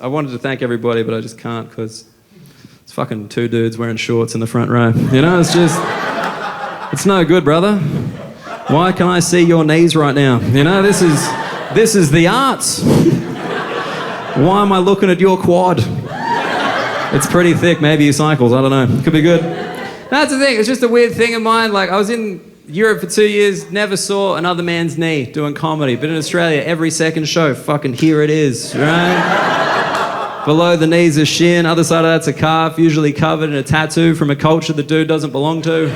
I wanted to thank everybody, but I just can't because it's fucking two dudes wearing shorts in the front row. You know, it's just, it's no good, brother. Why can't I see your knees right now? You know, this is the arts. Why am I looking at your quad? It's pretty thick, maybe he cycles, I don't know. Could be good. That's the thing, it's just a weird thing of mine. Like, I was in Europe for 2 years, never saw another man's knee doing comedy. But in Australia, every second show, fucking here it is, right? Below the knees is shin, other side of that's a calf, usually covered in a tattoo from a culture the dude doesn't belong to.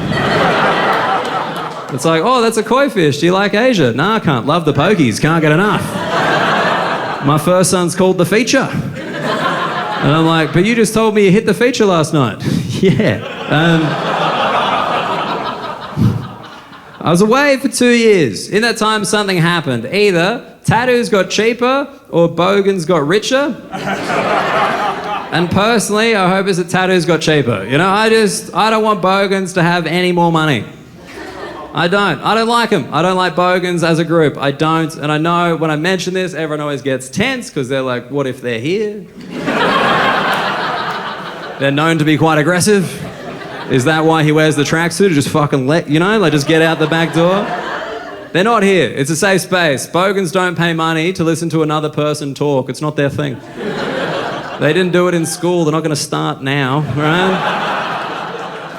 It's like, oh, that's a koi fish, do you like Asia? Nah, I can't, love the pokies, can't get enough. My first son's called The Feature. And I'm like, but you just told me you hit the feature last night. Yeah. I was away for 2 years. In that time, something happened. Either tattoos got cheaper or Bogans got richer. And personally, I hope it's that tattoos got cheaper. You know, I don't want Bogans to have any more money. I don't like them. I don't like Bogans as a group. I don't. And I know when I mention this, everyone always gets tense because they're like, what if they're here? They're known to be quite aggressive. Is that why he wears the tracksuit? To just fucking just get out the back door? They're not here. It's a safe space. Bogans don't pay money to listen to another person talk. It's not their thing. They didn't do it in school. They're not going to start now, right?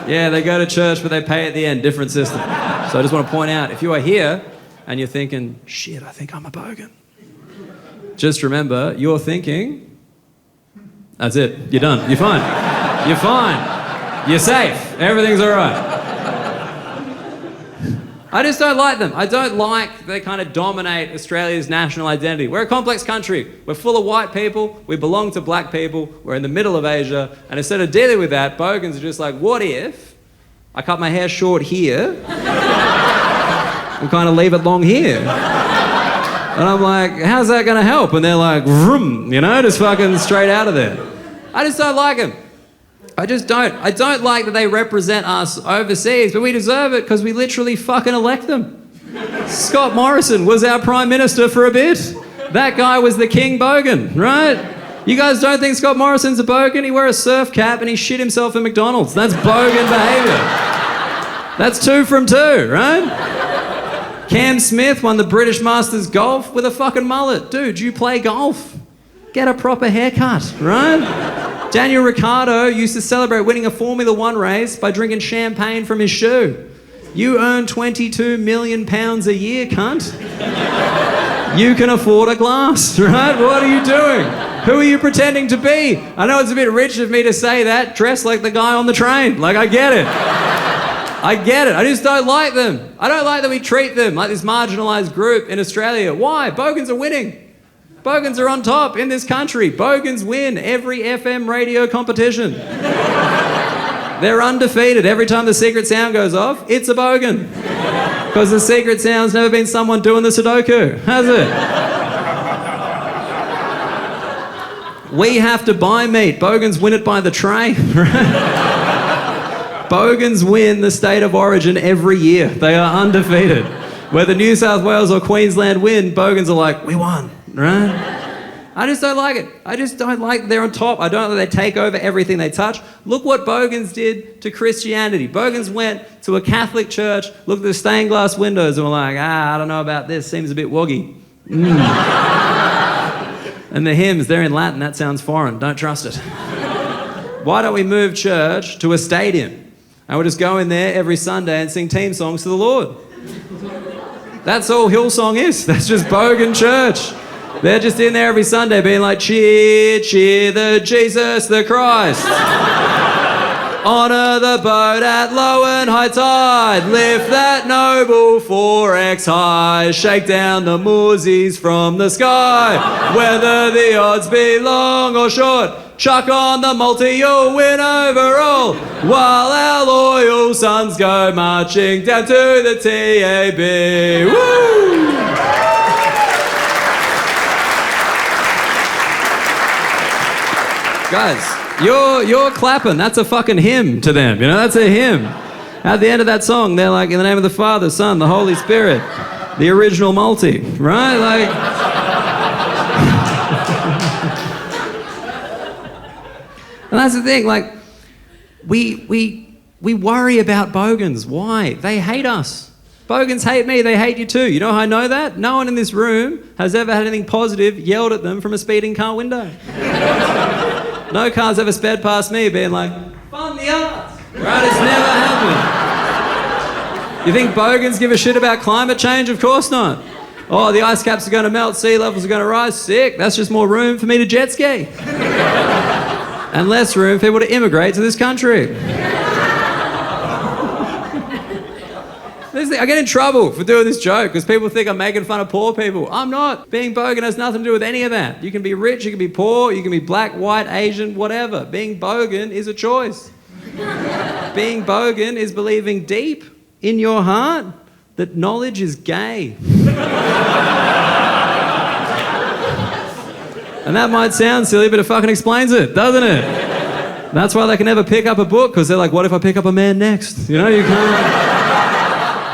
Yeah, they go to church, but they pay at the end. Different system. So I just want to point out, if you are here and you're thinking, shit, I think I'm a Bogan. Just remember, you're thinking, that's it. You're done. You're fine. You're fine. You're safe. Everything's all right. I just don't like them. I don't like they kind of dominate Australia's national identity. We're a complex country. We're full of white people. We belong to black people. We're in the middle of Asia. And instead of dealing with that, Bogans are just like, what if I cut my hair short here and kind of leave it long here? And I'm like, how's that going to help? And they're like, vroom, just fucking straight out of there. I just don't like them. I just don't. I don't like that they represent us overseas, but we deserve it because we literally fucking elect them. Scott Morrison was our Prime Minister for a bit. That guy was the King Bogan, right? You guys don't think Scott Morrison's a Bogan? He wear a surf cap and he shit himself at McDonald's. That's Bogan behaviour. That's 2 from 2, right? Cam Smith won the British Masters golf with a fucking mullet. Dude, you play golf. Get a proper haircut, right? Daniel Ricciardo used to celebrate winning a Formula 1 race by drinking champagne from his shoe. You earn £22 million a year, cunt. You can afford a glass, right? What are you doing? Who are you pretending to be? I know it's a bit rich of me to say that, dressed like the guy on the train. Like, I get it. I get it. I just don't like them. I don't like that we treat them like this marginalised group in Australia. Why? Bogans are winning. Bogans are on top in this country. Bogans win every FM radio competition. They're undefeated. Every time the secret sound goes off, it's a Bogan. Because the secret sound's never been someone doing the Sudoku, has it? We have to buy meat. Bogans win it by the tray. Bogans win the state of origin every year. They are undefeated. Whether New South Wales or Queensland win, Bogans are like, we won. Right? I just don't like it. I just don't like they're on top. I don't like they take over everything they touch. Look what Bogans did to Christianity. Bogans went to a Catholic church, looked at the stained glass windows and were like, I don't know about this, seems a bit woggy. And the hymns, they're in Latin, that sounds foreign, don't trust it. Why don't we move church to a stadium? And we'll just go in there every Sunday and sing team songs to the Lord. That's all Hillsong is. That's just Bogan church. They're just in there every Sunday being like, cheer, cheer the Jesus the Christ. Honour the boat at low and high tide. Lift that noble 4X high. Shake down the moorsies from the sky. Whether the odds be long or short, chuck on the multi, you'll win overall. While our loyal sons go marching down to the TAB. Woo! Guys, you're clapping. That's a fucking hymn to them. That's a hymn. At the end of that song, they're like, in the name of the Father, Son, the Holy Spirit, the original multi, right? Like, And that's the thing, like, we worry about Bogans. Why? They hate us. Bogans hate me, they hate you too. You know how I know that? No one in this room has ever had anything positive yelled at them from a speeding car window. No car's ever sped past me being like, fun the arts. Right, it's never happened. You think Bogans give a shit about climate change? Of course not. Oh, the ice caps are going to melt, sea levels are going to rise. Sick, that's just more room for me to jet ski. And less room for people to immigrate to this country. I get in trouble for doing this joke because people think I'm making fun of poor people. I'm not. Being Bogan has nothing to do with any of that. You can be rich, you can be poor, you can be black, white, Asian, whatever. Being Bogan is a choice. Being Bogan is believing deep in your heart that knowledge is gay. And that might sound silly, but it fucking explains it, doesn't it? That's why they can never pick up a book, because they're like, what if I pick up a man next? You know, you can't...